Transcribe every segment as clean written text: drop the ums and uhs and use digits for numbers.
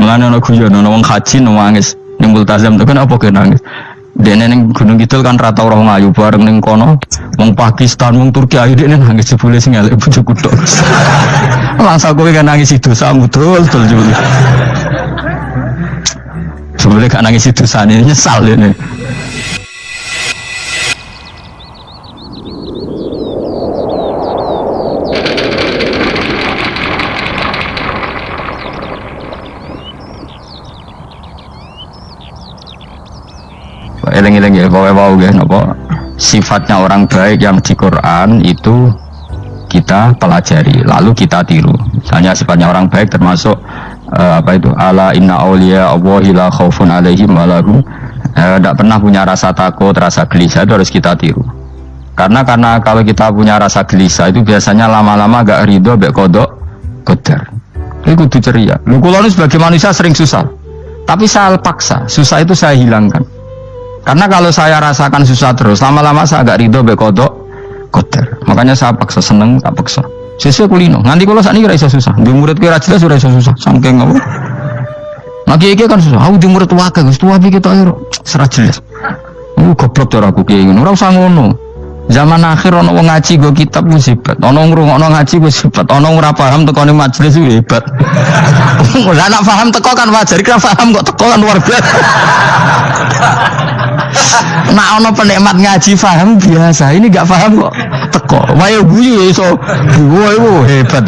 Mulane ana guyon ana wong haji nangis ning multazam tekan apa ge nangis. Dene ning Gunung Kidul kan rata ora wong ayu bareng ning kono. Wong Pakistan, wong Turki ayu dene nangis jebule sing elek bojoku tok. Langsung kowe kan nangis dosa mudul jebule. Jebule kan nangis dosane nyesal dene. Eleng-eleng ya, bawa ya, nopo sifatnya orang baik yang di Quran itu kita pelajari, lalu kita tiru. Misalnya sifatnya orang baik termasuk apa itu? Ala inna auliya Allahi la khaufun alaihim walahum. Tidak pernah punya rasa takut, rasa gelisah, itu harus kita tiru. Karena kalau kita punya rasa gelisah itu biasanya lama-lama gak ridho, gak kodok, kodar. Itu kudu ceria. Lu kalau sebagai manusia sering susah, tapi saya paksa, susah itu saya hilangkan. Karena kalau saya rasakan susah terus, lama-lama saya agak ridho bekodok kotor. Makanya saya paksa seneng, tak paksa. Sesuai kulino. Nanti kalau saat ini rasa susah, di murid kira jelas sudah susah. Sangking apa? Lagi kan susah. Aku di murid wakil, setua kita air serat jelas. Goblok cara aku kayak gini. Orang usah ngono. Zaman akhir ono wong ngaji go kitab wis hebat. Ono ngrungokno ngaji wis hebat. Ono ora paham tekone majelis wis hebat. Ora nak paham teko kan wajar, kira paham kok teko kan luar biasa. Nah ono penikmat ngaji paham biasa, ini gak paham kok teko. Wae guyu iso. Wae hebat.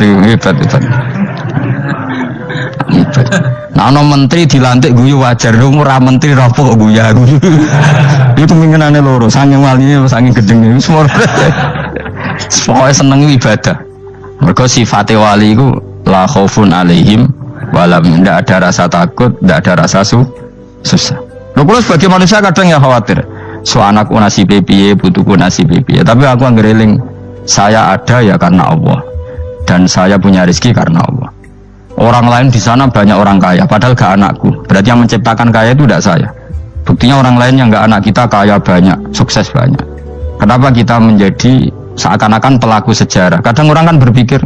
Nah ono menteri dilantik guyu wajar, ora menteri rapo kok guyu. Itu pengenane loro, saking waline saking gedenge wis mor. Pokoke seneng ibadah. Mergo sifate wali iku la khaufun alaihim walam, ndak ada rasa takut, ndak ada rasa susah. Kalau sebagai manusia kadang ya khawatir, so anakku nasibe piye, putuku nasibe piye. Tapi aku anggereling, saya ada ya karena Allah, dan saya punya rezeki karena Allah. Orang lain di sana banyak orang kaya, padahal gak anakku. Berarti yang menciptakan kaya itu tidak saya. Buktinya orang lain yang gak anak kita kaya banyak, sukses banyak. Kenapa kita menjadi seakan-akan pelaku sejarah? Kadang orang kan berpikir,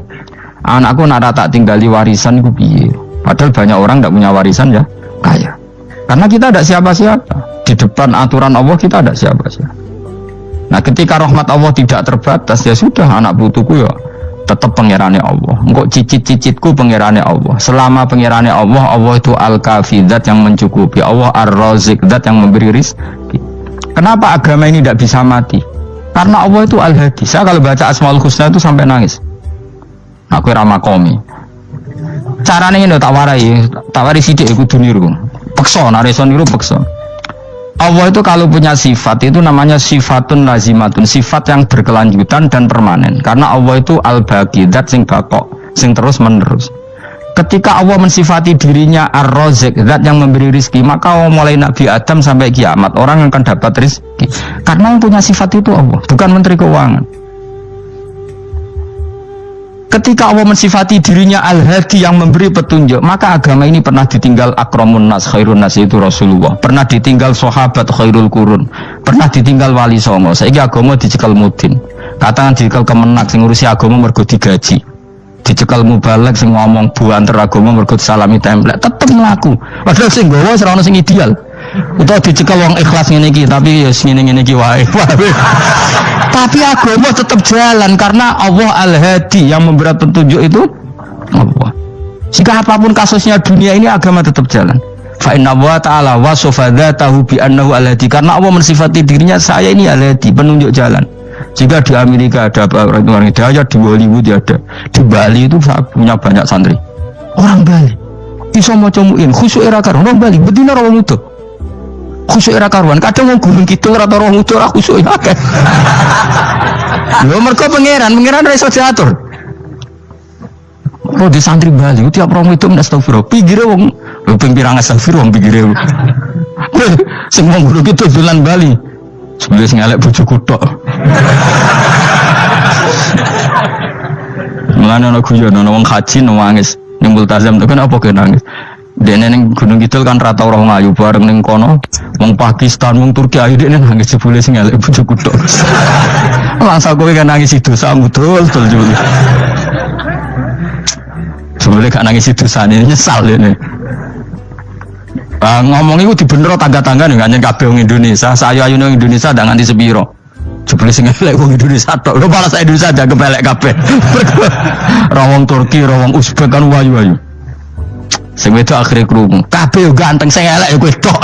anakku nak tak tinggali warisan itu piye. Padahal banyak orang tidak punya warisan ya kaya. Karena kita tidak siapa-siapa. Di depan aturan Allah kita tidak siapa-siapa. Nah ketika rahmat Allah tidak terbatas, ya sudah, anak putuku ya tetap pengirannya Allah. Engkau cicit-cicitku pengirannya Allah. Selama pengirannya Allah, Allah itu al-kafi, zat yang mencukupi. Allah ar-razik, zat yang memberi rizki. Kenapa agama ini tidak bisa mati? Karena Allah itu al-hadi. Saya kalau baca Asmaul Husna itu sampai nangis. Aku ramakomi. Caranya ini tak warai sidik aku duniru. Pekso, nareson niru pekso. Allah itu kalau punya sifat itu namanya sifatun lazimatun, sifat yang berkelanjutan dan permanen. Karena Allah itu al-baqi, zat sing bakok, sing terus menerus. Ketika Allah mensifati dirinya ar-razik, zat yang memberi rizki, maka mulai Nabi Adam sampai kiamat orang akan dapat rizki. Karena yang punya sifat itu Allah, bukan menteri keuangan. Ketika Allah mensifati dirinya al-hadi yang memberi petunjuk, maka agama ini pernah ditinggal akramun nas, khairun nas, itu Rasulullah. Pernah ditinggal sahabat khairul qurun. Pernah ditinggal wali songo. Saiki agama dicekel mudin. Katakan dicekel kemenak sing ngurusi agama mergo digaji. Dicekel mubalek sing ngomong buanter agama mergo salami template. Tetep mlaku. Padahal sing gowo ora ono sing ideal. Utawa dicekel wong ikhlas ngene iki, tapi ya ngene-ngene iki wae. Tapi agama tetap jalan karena Allah al-hadi yang memberi petunjuk itu Allah. Jika apapun kasusnya dunia ini agama tetap jalan. Fa inna wa ta'ala wasafa dzatahu bi annahu al-hadi, karena Allah mensifati dirinya saya ini al-hadi, penunjuk jalan. Jika di Amerika ada orang hidayah, di Hollywood ada, di Bali itu saya punya banyak santri. Orang Bali iso maca muin khusyuk era karo orang Bali bedina ora mutu. Khusyuk era karuan, kadang wong Gunung Kidul ora roh mutu ora khusyuk akeh. Lho mergo pangeran ora iso diatur. Oh di santri Bali tiap romo itu astagfirullah. Pinggire wong ping pirang astagfirullah pinggire. Sing wong Gunung Kidul dolan Bali. Sebelum sing elek bojoku tok. Mulane ana guyon ana wong haji nangis ning multazam tekan apa ge nangis. Dene ning Gunung Kidul kan rata ora wong ayu bareng ning kono. Wong Pakistan, wong Turki ayu dene nangis jebule sing elek bojoku tok. Langsung kowe kan nangis dosa mudul jebule. Jebule gak nangis dosane nyesal dene. ngomong itu dibenero tangga-tangga nih nganyen kabeh wong Indonesia. Sayu-ayu nang Indonesia ndak nganti sepiro. Jebule sing elek wong Indonesia tok. Lho malah sak Indonesia ada kepelek kabeh. Ra wong Turki, ra wong Uzbek kan wayu-wayu. Sing wedok akhire krungu. Kabeh yo ganteng sing elek yo kowe tok.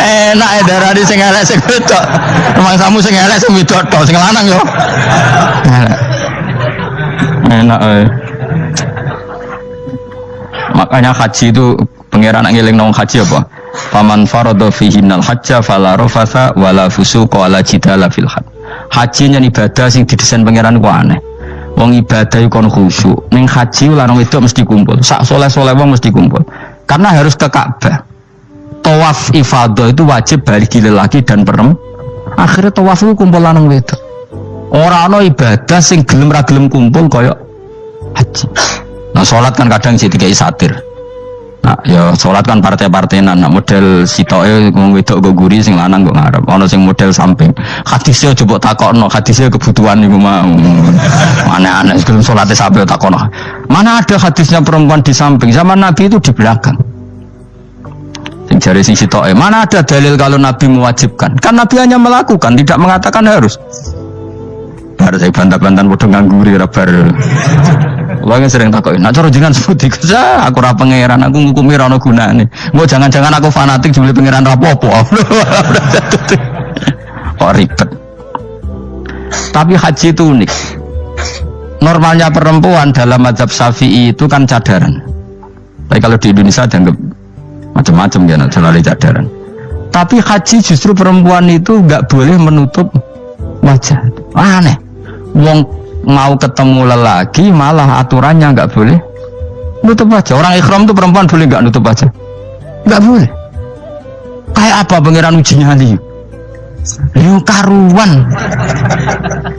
Enak ya darani sing elek sing wedok. Mangsamu sing elek sing wedok tok, sing lanang yo. Enak. Makanya haji itu pangeran ngeling nang haji apa? Faman farada fihinnal hajja fala rafatha wala fusuqa wala jidala fil hajj. Haji nya ibadah sing didesain pangeran ku aneh. Wong ibadah iku kon khusyuk. Ning haji lanang wedok mesti kumpul. Sak soleh-soleh wong mesti kumpul. Karena harus ke Ka'bah. Tawaf ifadah itu wajib bagi lelaki dan perempuan. Akhirnya tawaf itu kumpul lanang wedok. Ora ana ibadah sing gelem ra gelem kumpul kaya haji. Nah sholat kan kadang jadi kayak satir. Nah ya sholat kan partai-partainan. Nah model sitoke wong wedok go guri sing lanang go ngarep. Ana sing model samping. Hadisnya coba takokno, hadisnya kebutuhan niku mau. Aneh-aneh sebelum sholatnya sampai takokno. Mana ada hadisnya perempuan di samping? Zaman Nabi itu di belakang. Sing jare sing sitoke, mana ada dalil kalau Nabi mewajibkan? Kan Nabi hanya melakukan, tidak mengatakan harus. Baru saya bantah-bantahan bodoh ngangguri rabar. Wong sering takoki, "Nek cara jenengan seputi kerja, aku ora pangeran, aku ngukumi ora ono gunane." Mbok jangan-jangan aku fanatik jebule pangeran ra apa-apa. Kok ribet. Tapi haji itu unik. Normalnya perempuan dalam mazhab Syafi'i itu kan cadaran. Tapi kalau di Indonesia dianggap macam-macam ya, selalu cadaran. Tapi haji justru perempuan itu nggak boleh menutup wajah. Aneh. Wong mau ketemu lelaki malah aturannya nggak boleh nutup wajah. Orang ikhram tuh perempuan boleh nggak nutup wajah? Nggak boleh. Kayak apa pangeran ujinya nih? Yo karuan.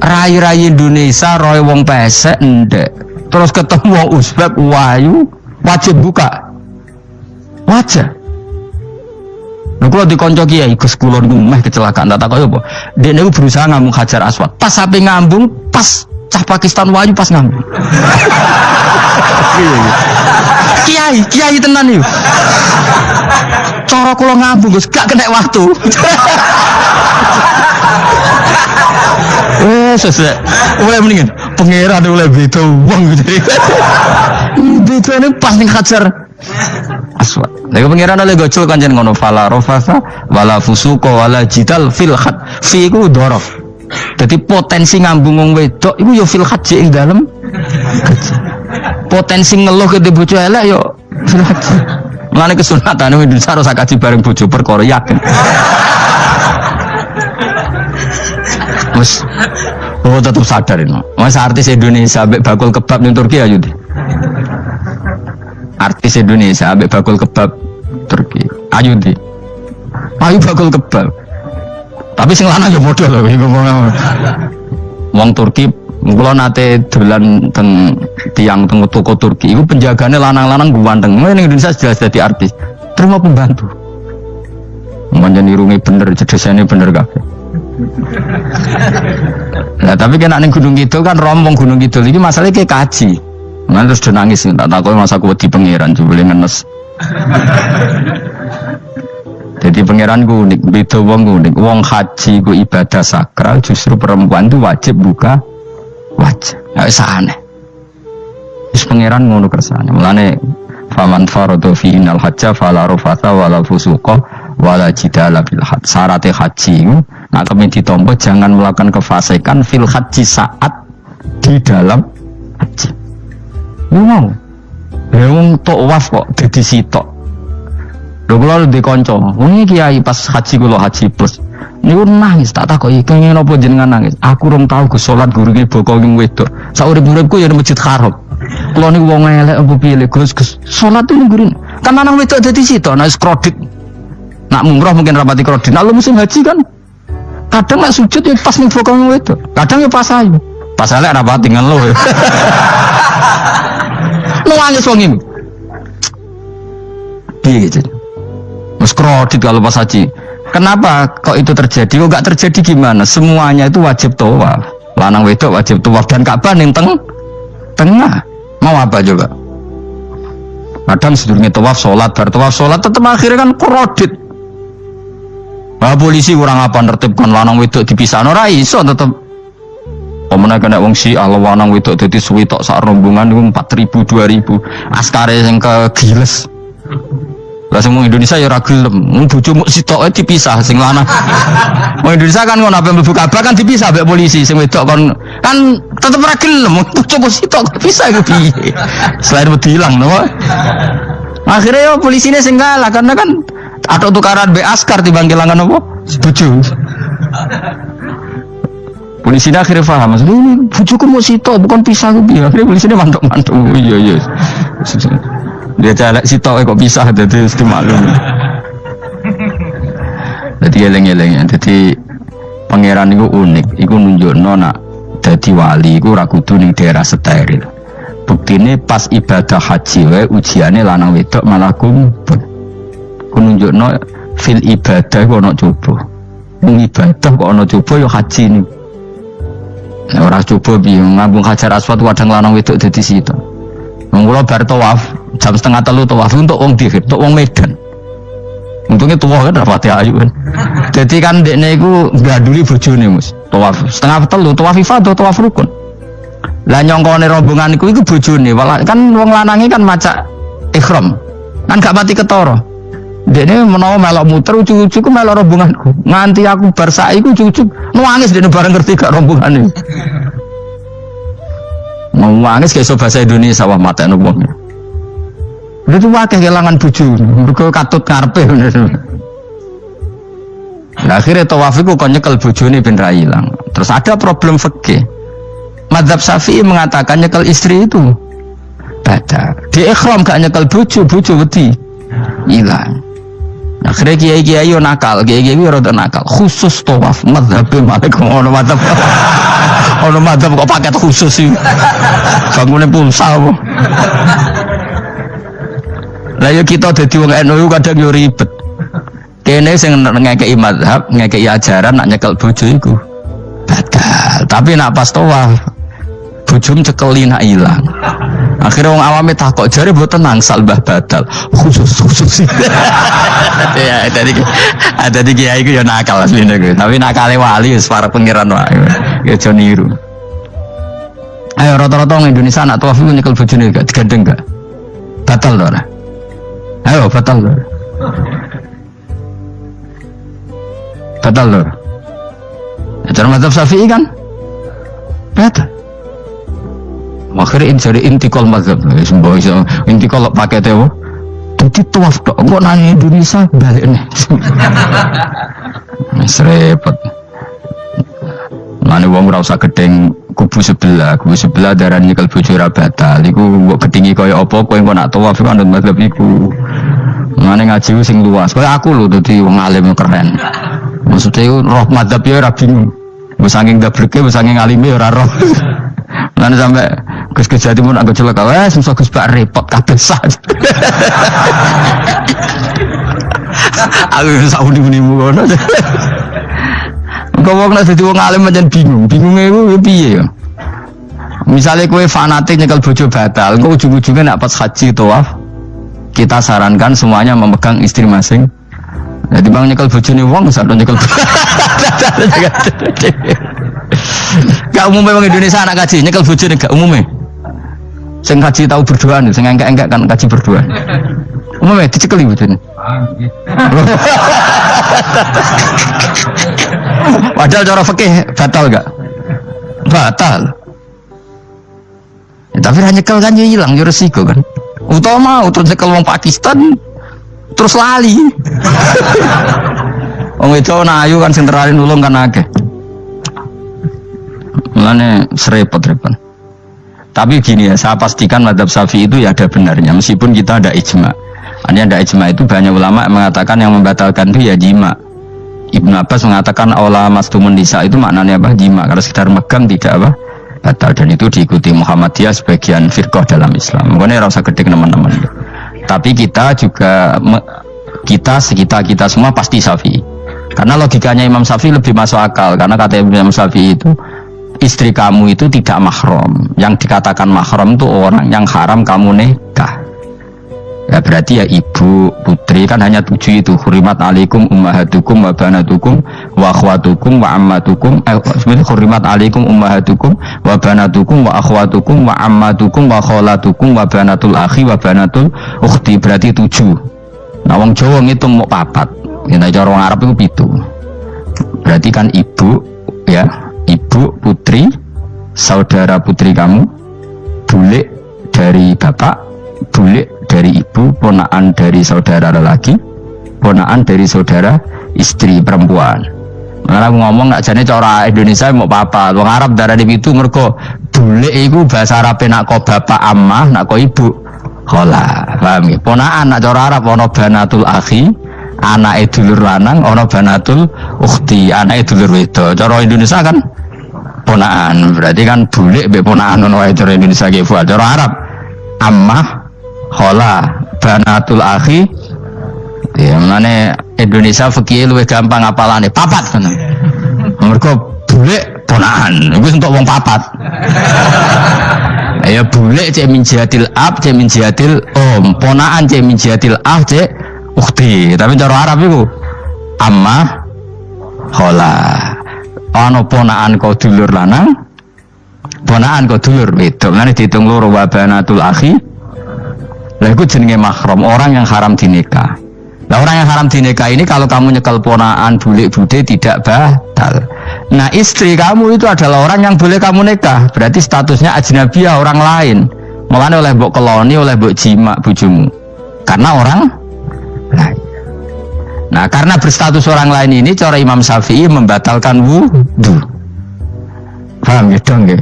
Rai-rai Indonesia roy wong pesek ndek. Terus ketemu wong Uzbek wayu wajib buka wajah. Nah, kalau dikonco kiai Gus kulon meh kecelakaan tak tahu apa. Dia niku berusaha ngambung Hajar Aswad. Pas sampai ngambung, pas cah Pakistan wayu pas ngambung. kiai tenan yuk. Cara kula ngambung Gus gak kena waktu. Sesuai. Oleh mendingan pangeran oleh beda wong gitu. Beda ini pas ning Hajar Aswad. Lagi pangeran oleh gocul kanjen ngono fala rofasa wala fusuqa wala jidal fil had. Fi iku dhorof. Jadi potensi ngambung wong wedok iku yo fil haji ing dalem. Potensi ngeluh ke bojo elek yo fil haji. Mulane kesunatan Indonesia harus kaji bareng bojo perkara yakin. Mas oh tetap sadar ini. Mas artis Indonesia ambek bakul kebab ning Turki ayo di. Artis Indonesia ambek bakul kebab Turki. Ayo di. Ayo bakul kebab. Tapi sing lanang ya modal lho iki ngomong. Wong Turki kula nate dolan teng tiang teng toko Turki iku penjagane lanang-lanang ganteng. Ning Indonesia jelas dadi artis. Terima pembantu. Manjane irunge bener, cedesane bener kabeh. Nah tapi kena ning Gunung Kidul kan rombong Gunung Kidul iki masalahnya kayak kaji. Nah terus dia nangis, tak tahu masa aku di pangeran coba ngenes. Jadi pangeran ku unik, beda wong unik. Wong haji ku ibadah sakral, justru perempuan itu wajib buka wajah. Ya aneh. Terus pangeran ngono kersane. Mulane faman farada fi innal hajja fala rafatha wala fusuqa wala jidala fil hajj. Syaratnya haji nah kami ditompo jangan melakukan kefasikan fil haji saat di dalam haji. Wow, wong tawaf kok dadi sitok. Lho kula di kanca, wong iki kiai pas haji kula haji plus. Niku nangis tak takoki kenging napa jenengan nangis. Aku rong tau Gus salat gurune boko ning wedok. Saurip-uripku ya Masjid Haram. Kula niku wong elek apa piye Gus salat ning gurune. Kan lanang wedok dadi sitok nek kredit. Nak mumrah mungkin rapati kredit. Nak lu musim haji kan kadang nek sujud ya pas ning boko ning wedok. Kadang ya pas ayu. Pas elek rapati ngeluh. Nangis wong iki. Piye gitu. Mas kredit kalau pas haji. Kenapa kok itu terjadi? Kok enggak terjadi gimana? Semuanya itu wajib tawaf. Lanang wedok wajib tawaf dan Ka'bah ning tengah. Mau apa coba? Kadang sedurunge tawaf sholat, bar tawaf sholat tetep akhirnya kan korodit. Nah, polisi kurang apa nertibkan lanang wedok dipisahno ora iso tetep. Omene kena wong Syiah lanang wedok dadi suwi tok sak rombongan niku 4000 2000 askare sing kegiles. Lah sing wong Indonesia ya ora gelem, bojomu sitoke dipisah sing lanang. Wong Indonesia kan ngono ape mlebu Ka'bah kan dipisah mbek polisi sing wedok kan tetep ora gelem, bojomu sitok dipisah iku piye. Selain wedi ilang no. Akhirnya ya polisine sing kalah karena kan atau tukaran be askar timbang kelangan apa? Bojo. Polisinya akhirnya paham, maksudnya ini bojoku mau sitok bukan pisah ku piye. Akhirnya polisinya mantuk-mantuk. Iya. Dia celek sitok kok pisah dadi mesti maklum. Dadi eleng-eleng, dadi pangeran iku unik, iku nunjukno nak dadi wali iku ora kudu ning daerah steril. Buktine pas ibadah haji wae ujiane lanang wedok malah kumpul. Ku nunjukno fil ibadah kok ana coba. Wong ibadah kok ana coba ya haji ni. Nek ora coba piye ngambung Hajar Aswad kadang lanang wedok dadi sitok. Wong kula bar tawaf jam 2:30 tawaf untuk wong dihir, untuk wong Medan. Untungnya tua kan rapati ayu kan. Jadi kan dekne iku ganduli bojone Mus. Tawaf 2:30 tawaf ifadah tawaf rukun. Lah nyongkone rombongan iku bojone, kan wong lanange kan macak ihram. Kan gak pati ketara. Dekne menawa melok muter ujug-ujug ku melok rombonganku. Nganti aku bar saiki ku ujug-ujug nangis dekne bareng ngerti gak rombongane. Nangis kayak bahasa Indonesia wah matane wong. Itu wakil kehilangan bojo, mergo katut karepe bener. Nah, akhirnya tawaf iku kon nyekel bojone ben ra ilang. Terus ada problem fikih. Mazhab Syafi'i mengatakan nyekel istri itu batal. Di ikhram gak nyekel bojo wedi ilang. Akhirnya kiai-kiai yo nakal, kiai-kiai yo rada nakal. Khusus tawaf mazhab Malik ono mazhab. Ono mazhab kok paket khusus sih. Bangune pulsa apa? Lah yo kita dadi wong NU kadang yo ribet. Kene sing ngekeki mazhab, ngekeki ajaran nak nyekel bojo iku batal. Tapi nak pas tawaf bojom cekeli nak ilang. Akhirnya wong awame takok jare mboten nangsal mbah batal. Khusus. Ya ada di kiai iku yo nakal asline iku. Tapi nakale wali wis para pangeran wae. Ya aja niru. Ayo rata-rata wong Indonesia nak tawaf iku nyekel bojone gak digandeng gak? Batal to ora? Ayo batal lho. Batal lho. Cara mazhab Syafi'i kan batal. Akhirnya jadi intikal mazhab. Semboh iso intikal pakai tewo. Jadi tawaf tok kok nang Indonesia balik nih. Wis repot. Mane wong ora usah gedeng kubu sebelah darane nyekel bojo ora batal. Iku mbok gedhingi kaya apa kowe engko nak tawaf kan mazhab iku. Mane ngaji sing luas. Kaya aku lho dadi wong alim keren. Maksudnya roh mazhab ya ora bingung. Wis saking dableke, wis saking alime ora roh. Lan sampe Gus Jati mun aku celaka wes susah Gus bak repot kabeh sah. Aku sak muni-munimu ngono. Kok wong nek dadi wong alim pancen bingung. Bingunge iku piye ya? Misale kowe fanatik nyekel bojo batal, engko ujung-ujunge nek pas haji tawaf kita sarankan semuanya memegang istri masing. Jadi bang nyekel bojone wong sak nyekel. Gak umumnya orang Indonesia anak kaji nyekel bojone gak umumnya. Sing kaji tahu berdoa nih, sing engkek-engkek kan kaji berdoa. Umumnya dicekeli bojone. Padahal cara fikih batal gak? Batal. Ya, tapi hanya nyekel kan hilang, ya resiko kan. Utama terus nyekel wong Pakistan terus lali. Wong itu ayu kan sing teralin nulung kan akeh. Mulane serepot-repot. Tapi gini ya, saya pastikan mazhab Syafi'i itu ya ada benarnya meskipun kita ada ijma. Hanya ada ijma itu banyak ulama yang mengatakan yang membatalkan itu ya jima. Ibnu Abbas mengatakan aula mastumun nisa itu maknanya apa? Jima. Kalau sekedar megang tidak apa? Batal, dan itu diikuti Muhammadiyah sebagian firqah dalam Islam. Makanya rasa gede teman-teman. Tapi kita juga kita semua pasti Syafi'i. Karena logikanya Imam Syafi'i lebih masuk akal karena kata Imam Syafi'i itu istri kamu itu tidak mahram. Yang dikatakan mahram itu orang yang haram kamu nikah. Ya berarti ya ibu, putri kan hanya 7 itu. Hurimat alaikum ummahatukum wa banatukum wa akhwatukum wa ammatukum. Sebenarnya hurimat alaikum ummahatukum wa banatukum wa akhwatukum wa ammatukum wa kholatukum wa banatul akhi wa banatul ukhti. Berarti 7. Nah wong Jawa ngitung mau 4. Nek cara wong Arab itu 7. Berarti kan ibu ya, ibu, putri, saudara putri kamu, bule dari bapak, bule dari ibu, ponaan dari saudara lelaki, ponaan dari saudara istri perempuan. Malah ngomong nak jane cara Indonesia mau papa, wong Arab darane itu mergo bule iku bahasa Arab nak ko bapak ammah, nak ko ibu khola. Paham ya? Ponaan nak cara Arab ana banatul akhi, anake dulur lanang, ana banatul ukhti, anake dulur wedok. Cara Indonesia kan ponaan, berarti kan bule mbek ponaan ngono wae cara Indonesia ki. Cara Arab ammah khola, banatul akhi. Ya menane Indonesia fikih luwih gampang apalane papat ngono. Mergo bule ponaan, iku untuk wong papat. Ya bule cek min jihatil ab, cek min jihatil om, ponaan cek min jihatil ah, cek ukhti. Tapi cara Arab iku ammah khola. Ana ponaan kau dulur lanang, ponaan kau dulur wedok. Menane diitung loro wa banatul akhi. Lah itu jenenge mahram, orang yang haram dinikah. Nah orang yang haram dinikah ini kalau kamu nyekel ponaan, bule bude tidak batal. Nah istri kamu itu adalah orang yang boleh kamu nikah. Berarti statusnya ajnabiyah, orang lain. Mulane oleh mbok keloni, oleh mbok jima bojomu. Karena orang lain. Nah karena berstatus orang lain ini cara Imam Syafi'i membatalkan wudu. Paham ya dong ya?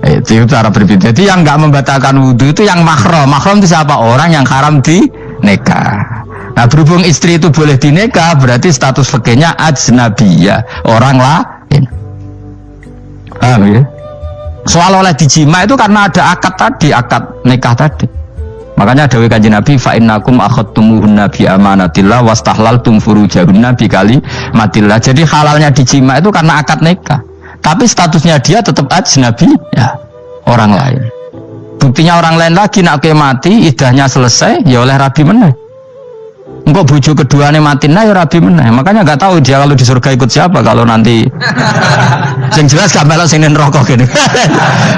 Itu cara berbeda. Jadi yang nggak membatalkan wudhu itu yang mahram. Mahram itu siapa? Orang yang haram di nikah. Nah berhubung istri itu boleh dinikah, berarti status fikihnya ajnabiyah, orang lain. Paham ya? Soal oleh dijima itu karena ada akad tadi, akad nikah tadi. Makanya dawuh Kanjeng Nabi, fa innakum akhadtumuhunna bi amanatillah wastahlaltum furujahunna bi kalimatillah. Jadi halalnya dijima itu karena akad nikah. Tapi statusnya dia tetap ajnabi ya, orang lain. Buktinya orang lain lagi nak mati, idahnya selesai ya oleh rabi meneh. Engkau bojo keduanya mati nah ya rabi meneh. Makanya nggak tahu dia kalau di surga ikut siapa kalau nanti. Yang jelas gak melok sing neraka gini.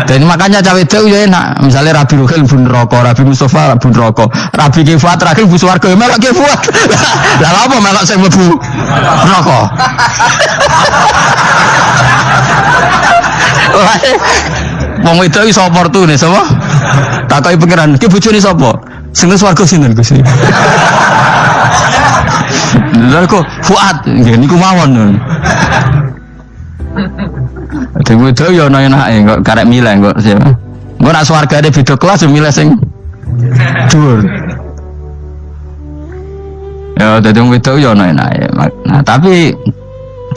Dan makanya cawe itu ya enak. Misalnya Rabi Ruhil bun neraka, Rabi Mustafa bun neraka, Rabi Kifat terakhir bu swarga ya melok Kifat. Lah apa melok sing mlebu neraka? Wong itu iso oportunis sapa? Takoki pangeran, ki bojone sapa? Sing swarga sinten Gusti? Lha kok Fuad nggih niku mawon. Dewe itu ya ana enake kok karek milih kok. Engko nak swargane beda kelas yo milih sing dhuwur. Ya dadi wong itu ya ana enake. Nah, tapi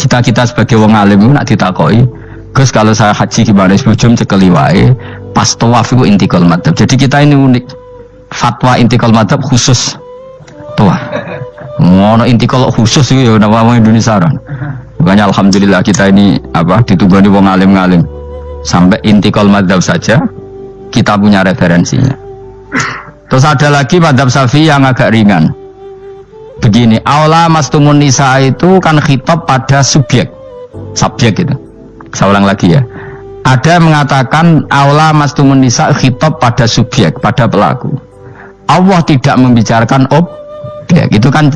kita sebagai wong alim itu nak ditakoki, Gus kalau saya haji gimana sebelum cekeli wae pas tawaf itu intikal madhab. Jadi kita ini unik, fatwa intikal madhab khusus tawaf. Ngono intikal khusus itu ya nama orang Indonesia kan. Makanya alhamdulillah kita ini apa ditugani wong alim-alim sampai intikal madhab saja kita punya referensinya. Terus ada lagi madhab Syafi'i yang agak ringan. Begini, aula mastumun nisa itu kan khitab pada subjek itu. Saya ulang lagi ya. Ada mengatakan aula mastumun nisa khitab pada subjek, pada pelaku. Allah tidak membicarakan objek. Itu kan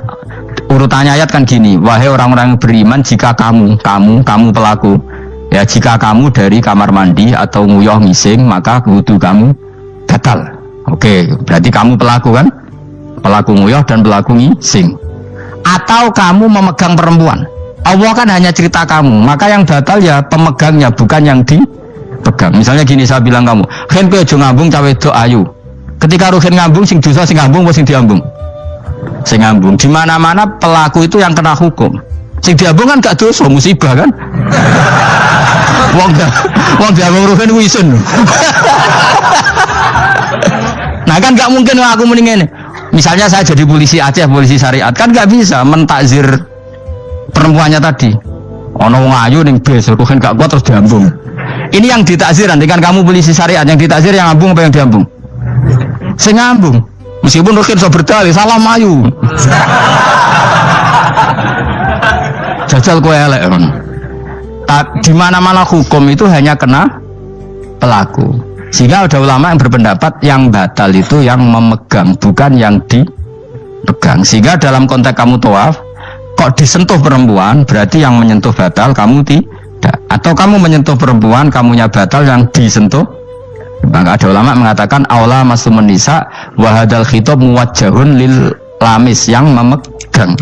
urutannya ayat kan gini. Wahai orang-orang yang beriman, jika kamu pelaku, ya jika kamu dari kamar mandi atau nguyuh ngising, maka wudu kamu batal. Oke, berarti kamu pelaku kan? Pelaku nguyuh dan pelaku ngising. Atau kamu memegang perempuan. Allah kan hanya cerita kamu, maka yang batal ya pemegangnya, bukan yang dipegang. Misalnya gini, saya bilang kamu, "Ken kowe aja ngambung cawe wedok ayu." Ketika Ruhin ngambung, sing dosa sing ngambung apa sing diambung? Sing ngambung. Di mana-mana pelaku itu yang kena hukum. Sing diambung kan gak dosa, musibah kan? Wong diambung Ruhin wisun. Nah kan gak mungkin aku mendingin. Misalnya saya jadi polisi Aceh, polisi syariat, kan gak bisa mentakzir perempuannya tadi. Ono wong ayu ning bis, Ruhin gak kuat terus diambung. Ini yang ditakzir nanti kan kamu polisi syariat, yang ditakzir yang ngambung apa yang diambung? Sing ngambung. Meskipun Rukin so berdalih salah mayu. Jajal kowe elek. Di mana-mana hukum itu hanya kena pelaku. Sehingga ada ulama yang berpendapat yang batal itu yang memegang, bukan yang dipegang. Sehingga dalam konteks kamu tawaf, kok disentuh perempuan, berarti yang menyentuh batal, kamu tidak. Atau kamu menyentuh perempuan, kamunya batal, yang disentuh. Maka ada ulama mengatakan aula masumun nisa wa hadzal khitab muwajjahun lil lamis, yang memegang.